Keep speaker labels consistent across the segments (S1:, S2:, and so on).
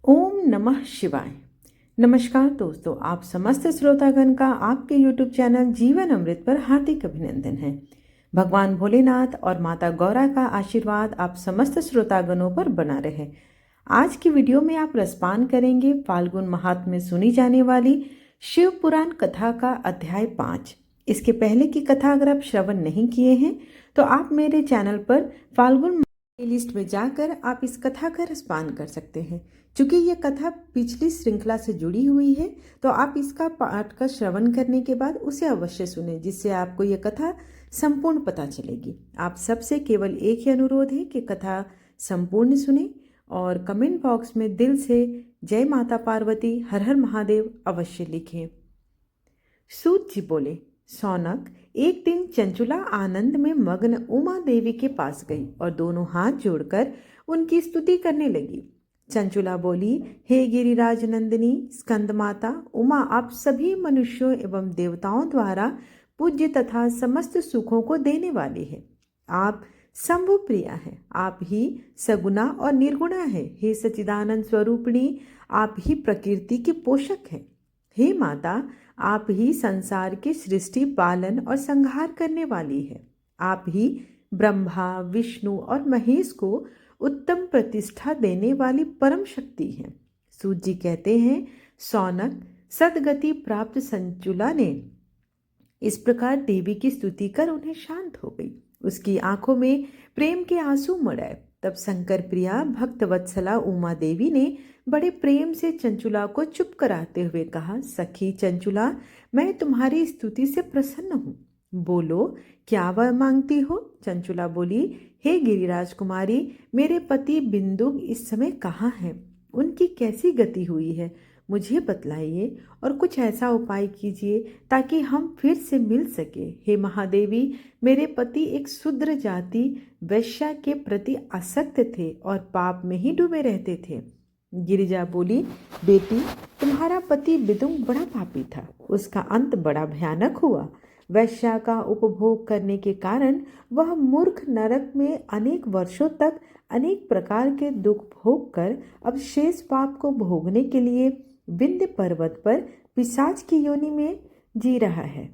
S1: ओम नमः शिवाय। नमस्कार दोस्तों, आप समस्त श्रोतागण का आपके YouTube चैनल जीवन अमृत पर हार्दिक अभिनंदन है। भगवान भोलेनाथ और माता गौरा का आशीर्वाद आप समस्त श्रोतागणों पर बना रहे। आज की वीडियो में आप रसपान करेंगे फाल्गुन माह में सुनी जाने वाली शिव पुराण कथा का अध्याय 5। इसके पहले की कथा अगर आप श्रवण नहीं किए हैं तो आप मेरे चैनल पर फाल्गुन लिस्ट में जाकर आप इस कथा का रसपान कर सकते हैं। चूंकि ये कथा पिछली श्रृंखला से जुड़ी हुई है तो आप इसका पाठ का श्रवण करने के बाद उसे अवश्य सुने, जिससे आपको ये कथा संपूर्ण पता चलेगी। आप सबसे केवल एक ही अनुरोध है कि कथा संपूर्ण सुने और कमेंट बॉक्स में दिल से जय माता पार्वती हर हर महादेव अवश्य लिखें। सूत जी बोले, सौनक, एक दिन चंचुला आनंद में मग्न उमा देवी के पास गई और दोनों हाथ जोड़कर उनकी स्तुति करने लगी। चंचुला बोली, हे गिरिराज नंदिनी स्कंद माता उमा, आप सभी मनुष्यों एवं देवताओं द्वारा पूज्य तथा समस्त सुखों को देने वाली है। आप शंभु प्रिया है, आप ही सगुना और निर्गुणा है। हे सच्चिदानंद स्वरूपिणी, आप ही प्रकृति की पोषक है। हे माता, आप ही संसार की सृष्टि, पालन और संहार करने वाली है। आप ही ब्रह्मा, विष्णु और महेश को उत्तम प्रतिष्ठा देने वाली परम शक्ति है। सूत जी कहते हैं, सौनक, सदगति प्राप्त चंचुला ने इस प्रकार देवी की स्तुति कर उन्हें शांत हो गई। उसकी आंखों में प्रेम के आंसू मड़ाए। तब शंकर प्रिया भक्त वत्सला उमा देवी ने बड़े प्रेम से चंचुला को चुप कराते हुए कहा, सखी चंचुला, मैं तुम्हारी स्तुति से प्रसन्न हूँ। बोलो, क्या वह मांगती हो? चंचुला बोली, हे गिरिराज कुमारी, मेरे पति बिंदु इस समय कहाँ हैं? उनकी कैसी गति हुई है? मुझे बतलाइए और कुछ ऐसा उपाय कीजिए ताकि हम फिर से मिल सके। हे महादेवी, मेरे पति एक शूद्र जाति वैश्या के प्रति आसक्त थे और पाप में ही डूबे रहते थे। गिरिजा बोली, बेटी, तुम्हारा पति बिदुंग बड़ा पापी था, उसका अंत बड़ा भयानक हुआ। वैश्या का उपभोग करने के कारण वह मूर्ख नरक में अनेक वर्षों तक अनेक प्रकार के दुख भोग कर अब शेष पाप को भोगने के लिए विंध्य पर्वत पर पिशाच की योनि में जी रहा है।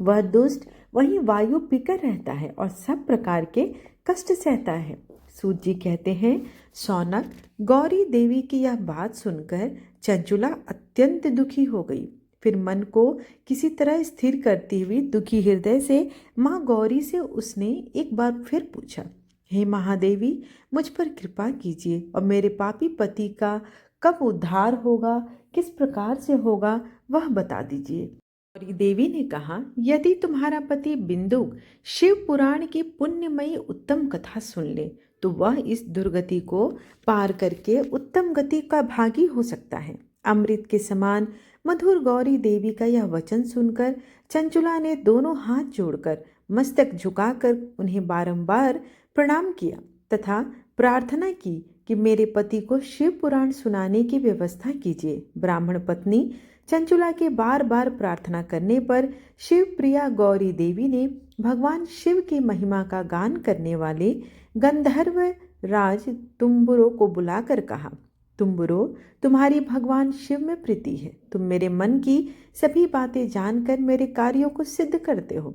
S1: वह दुष्ट वहीं वायु पीकर रहता है और सब प्रकार के कष्ट सहता है। सूत जी कहते हैं, सौनक, गौरी देवी की यह बात सुनकर चंचुला अत्यंत दुखी हो गई। फिर मन को किसी तरह स्थिर करती हुई दुखी हृदय से माँ गौरी से उसने एक बार फिर पूछा, हे महादेवी, मुझ पर कृपा कीजिए और मेरे पापी पति का कब उद्धार होगा, किस प्रकार से होगा, वह बता दीजिए। गौरी देवी ने कहा, यदि तुम्हारा पति बिंदु शिव पुराण की पुण्यमयी उत्तम कथा सुन ले तो वह इस दुर्गति को पार करके उत्तम गति का भागी हो सकता है। अमृत के समान मधुर गौरी देवी का यह वचन सुनकर चंचुला ने दोनों हाथ जोड़कर मस्तक झुकाकर उन्हें बारंबार प्रणाम किया तथा प्रार्थना की कि मेरे पति को शिव पुराण सुनाने की व्यवस्था कीजिए। ब्राह्मण पत्नी चंचुला के बार बार प्रार्थना करने पर शिव प्रिया गौरी देवी ने भगवान शिव की महिमा का गान करने वाले गंधर्व राज तुम्बुरो को बुलाकर कहा, तुम्बुरो, तुम्हारी भगवान शिव में प्रीति है। तुम मेरे मन की सभी बातें जानकर मेरे कार्यों को सिद्ध करते हो।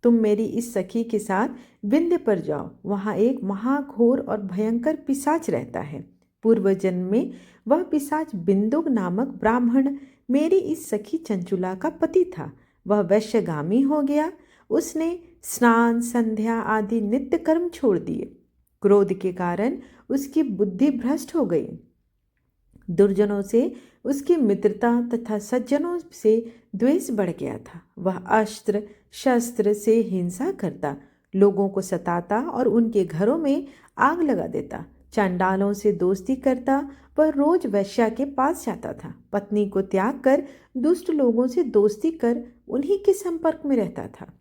S1: तुम मेरी इस सखी के साथ विंध्य पर जाओ, वहाँ एक महाघोर और भयंकर पिशाच रहता है। पूर्व जन्म में वह पिशाच बिंदुक नामक ब्राह्मण मेरी इस सखी चंचुला का पति था। वह वैश्यगामी हो गया। उसने स्नान, संध्या आदि नित्य कर्म छोड़ दिए। क्रोध के कारण उसकी बुद्धि भ्रष्ट हो गई। दुर्जनों से उसकी मित्रता तथा सज्जनों से द्वेष बढ़ गया था। वह अस्त्र शस्त्र से हिंसा करता, लोगों को सताता और उनके घरों में आग लगा देता। चांडालों से दोस्ती करता, वह रोज वैश्या के पास जाता था। पत्नी को त्याग कर दुष्ट लोगों से दोस्ती कर उन्हीं के संपर्क में रहता था।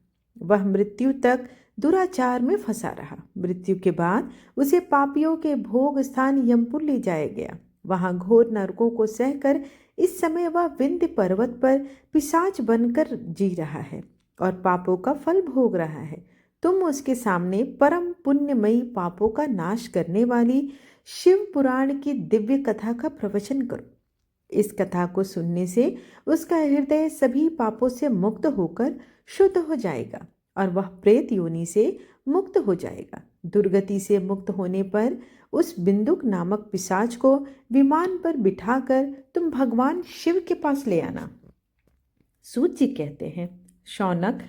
S1: वह मृत्यु तक दुराचार में फंसा रहा। मृत्यु के बाद उसे पापियों के भोग स्थान यमपुर ले जाया गया। वहां घोर नरकों को सहकर इस समय वह विंध्य पर्वत पर पिशाच बनकर जी रहा है और पापों का फल भोग रहा है। तुम उसके सामने परम पुण्यमयी पापों का नाश करने वाली शिव पुराण की दिव्य कथा का प्रवचन करो। इस कथा को सुनने से उसका हृदय सभी पापों से मुक्त होकर शुद्ध हो जाएगा और वह प्रेत योनि से मुक्त हो जाएगा। दुर्गति से मुक्त होने पर उस बिंदुक नामक पिशाच को विमान पर बिठाकर तुम भगवान शिव के पास ले आना। सूत जी कहते हैं, शौनक,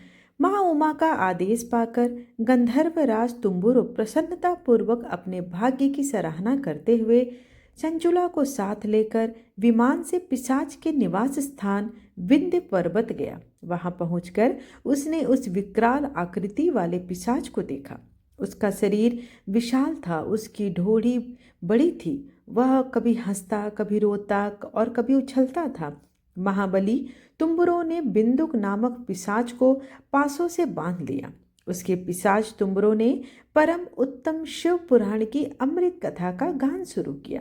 S1: माँ उमा का आदेश पाकर गंधर्वराज तुम्बुरु प्रसन्नता पूर्वक अपने भाग्य की सराहना करते हुए चंचुला को साथ लेकर विमान से पिशाच के निवास स्थान विंध्य पर्वत गया। वहां पहुंचकर उसने उस विकराल आकृति वाले पिशाच को देखा। उसका शरीर विशाल था, उसकी ढोड़ी बड़ी थी। वह कभी हंसता, कभी रोता और कभी उछलता था। महाबली तुम्बुरों ने बिंदुक नामक पिशाच को पासों से बांध लिया। उसके पिशाच तुम्बुरों ने परम उत्तम शिव पुराण की अमृत कथा का गान शुरू किया।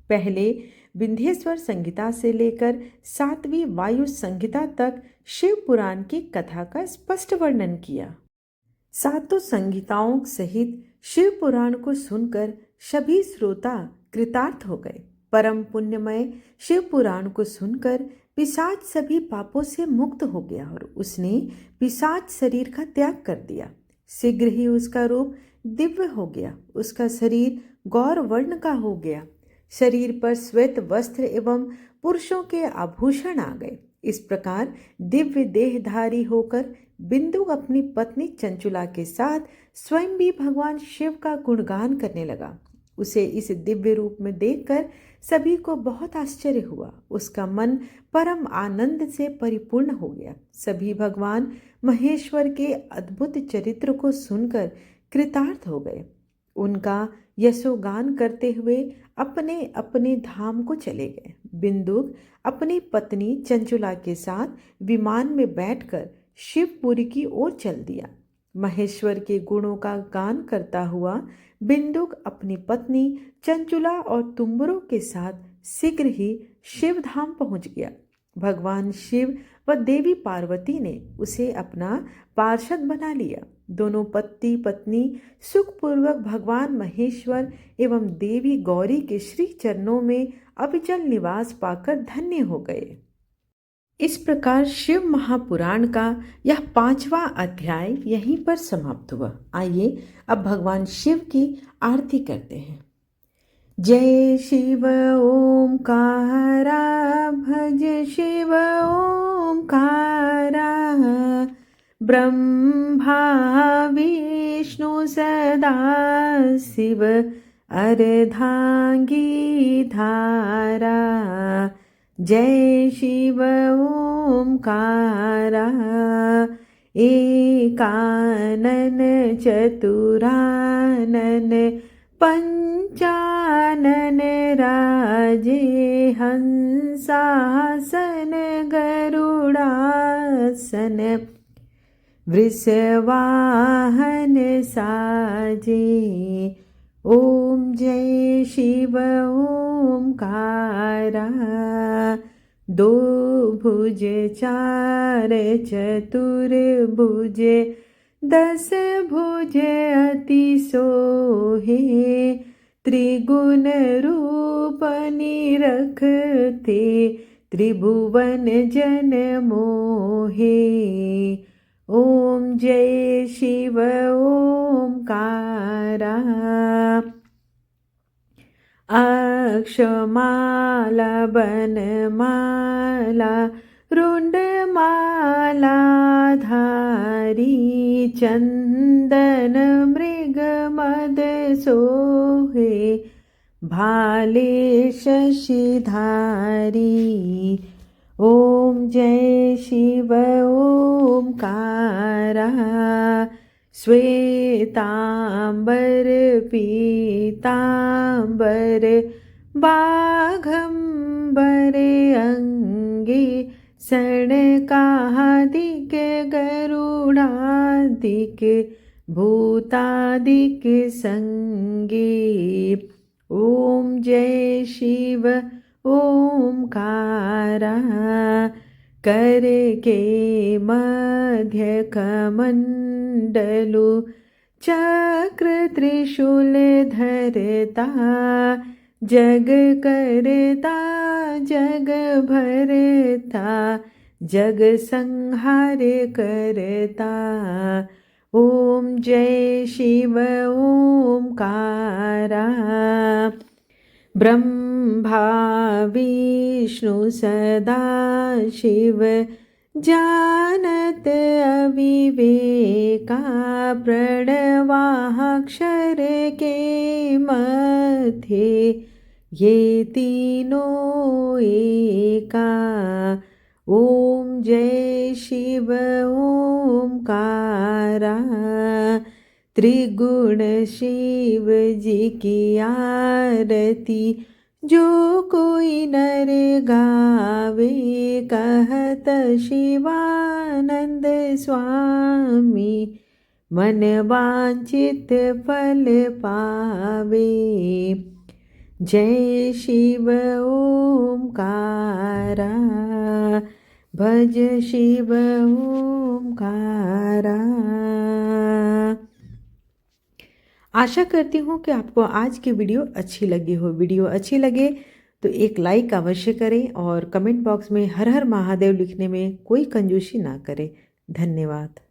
S1: पहले विंध्येश्वर संहिता से लेकर 7वीं वायु संहिता तक शिव पुराण की कथा का स्पष्ट वर्णन किया। सातों संहिताओं सहित शिव पुराण को सुनकर सभी श्रोता कृतार्थ हो गए। परम पुण्यमय शिव पुराण को सुनकर पिशाच सभी पापों से मुक्त हो गया और उसने पिशाच शरीर का त्याग कर दिया। शीघ्र ही उसका रूप दिव्य हो गया, उसका शरीर गौर वर्ण का हो गया। शरीर पर श्वेत वस्त्र एवं पुरुषों के आभूषण आ गए। इस प्रकार दिव्य देहधारी होकर बिंदु अपनी पत्नी चंचुला के साथ स्वयं भी भगवान शिव का गुणगान करने लगा। उसे इस दिव्य रूप में देखकर सभी को बहुत आश्चर्य हुआ। उसका मन परम आनंद से परिपूर्ण हो गया। सभी भगवान महेश्वर के अद्भुत चरित्र को सुनकर कृतार्थ हो गए। उनका यशोगान करते हुए अपने अपने धाम को चले गए। बिंदुक अपनी पत्नी चंचुला के साथ विमान में बैठकर शिवपुरी की ओर चल दिया। महेश्वर के गुणों का गान करता हुआ बिंदुक अपनी पत्नी चंचुला और तुम्बुरों के साथ शीघ्र ही शिवधाम पहुंच गया। भगवान शिव व देवी पार्वती ने उसे अपना पार्षद बना लिया। दोनों पति पत्नी सुखपूर्वक भगवान महेश्वर एवं देवी गौरी के श्री चरणों में अविचल निवास पाकर धन्य हो गए। इस प्रकार शिव महापुराण का यह 5वां अध्याय यहीं पर समाप्त हुआ। आइए अब भगवान शिव की आरती करते हैं। जय शिव ओंकारा, भज शिव ओंकारा, ब्रह्मा विष्णु सदा शिव अर्धांगी धारा। जय शिव ओंकारा, एकानन चतुरानन पंचानन राजे, हंसासन गरुड़ासन वृषवाहन साजे। ओम जय शिव ओंकारा, दो भुज चार चतुर्भुज, 10 भुज अति सोहे, त्रिगुण रूप निरखते, त्रिभुवन जन मोहे। ओम जय शिव ओंकारा, अक्षमाला बनमाला रुंडमाला धारी, चंदन मृग मद सोहे, भाले शशिधारी। ओम जय शिव ओंकारा, श्वेतांबर पीतांबर, बाघंबर अंगे, सनकादिक गरुड़ादिक, भूतादिक संगे। ओम जय शिव ओंकारा, कर के मध्य कमंडलु, चक्र त्रिशूल धरता जग करता जग भरता जग संहार करता। ओम जय शिव ओमकारा। ब्रह्मा विष्णु सदा शिव जानत अविवेका। प्रणवाक्षर के मध्य ये तीनों एका। ओम जय शिव ओमकारा। त्रिगुण शिव जी की आरती जो कोई नर गावे। कहत शिवानंद स्वामी मन वांछित फल पावे। जय शिव ओमकारा। भज शिव ओमकारा। आशा करती हूँ कि आपको आज की वीडियो अच्छी लगी हो। वीडियो अच्छी लगे तो एक लाइक अवश्य करें और कमेंट बॉक्स में हर हर महादेव लिखने में कोई कंजूसी ना करें। धन्यवाद।